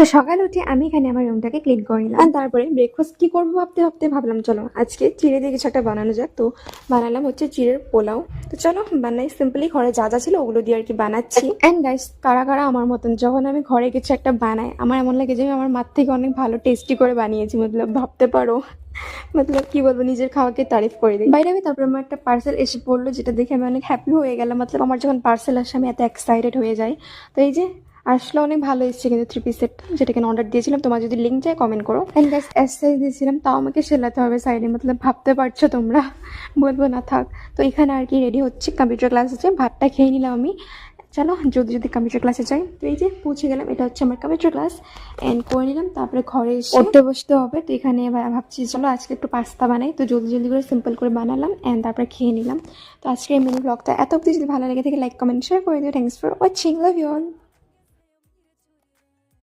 তো সকালে উঠে আমি এখানে আমার রুমটাকে ক্লিন করে নিলাম। আর তারপরে ব্রেকফাস্ট কি করবো ভাবতে ভাবতে ভাবলাম চলো আজকে চিড়ে দিয়ে কিছু একটা বানানো যাক। তো বানালাম হচ্ছে চিড়ের পোলাও। তো চলো বানাই, সিম্পলি ঘরে যা যা ছিল ওগুলো দিয়ে আর কি বানাচ্ছি। অ্যান্ড গাইস, কারা কারা আমার মতন যখন আমি ঘরে কিছু একটা বানাই আমার এমন লাগে যে আমি আমার মার থেকে অনেক ভালো টেস্টি করে বানিয়েছি, মতলব ভাবতে পারো। মতলব কি বলবো, নিজের খাওয়াকে তারিফ করে দিই। বাইরে আমি তারপর আমার একটা পার্সেল এসে পড়লো, যেটা দেখে আমি অনেক হ্যাপি হয়ে গেলাম। মতলব আমার যখন পার্সেল আসে আমি এত এক্সাইটেড হয়ে যাই। তো এই যে আসলে অনেক ভালো এসেছে কিন্তু 3 পিস সেট, যেটা কিনা অর্ডার দিয়েছিলাম। তোমার যদি লিঙ্ক চাই কমেন্ট করো। অ্যান্ড গাইস, এস সাইজ দিয়েছিলাম তাও আমাকে সেলাতে হবে সাইডে, মতলব ভাবতে পারছো তোমরা, বলবো না থাক। তো এখানে আর কি রেডি হচ্ছে, কম্পিউটার ক্লাস আছে, ভাতটা খেয়ে নিলাম আমি। চলো যদি যদি কম্পিউটার ক্লাসে যাই। তো এই যে পৌঁছে গেলাম, এটা হচ্ছে আমার কম্পিউটার ক্লাস। এন্ড করে নিলাম, তারপরে ঘরে এসে পড়তে বসতে হবে। তো এখানে এবার ভাবছি চলো আজকে একটু পাস্তা বানাই। তো জলদি জলদি করে সিম্পল করে বানালাম এন্ড তারপরে খেয়ে নিলাম। তো আজকে এই মিনি ব্লগটা এত অবধি, যদি ভালো লেগে থাকে লাইক কমেন্ট শেয়ার করে দিও। Thanks for watching, love you all.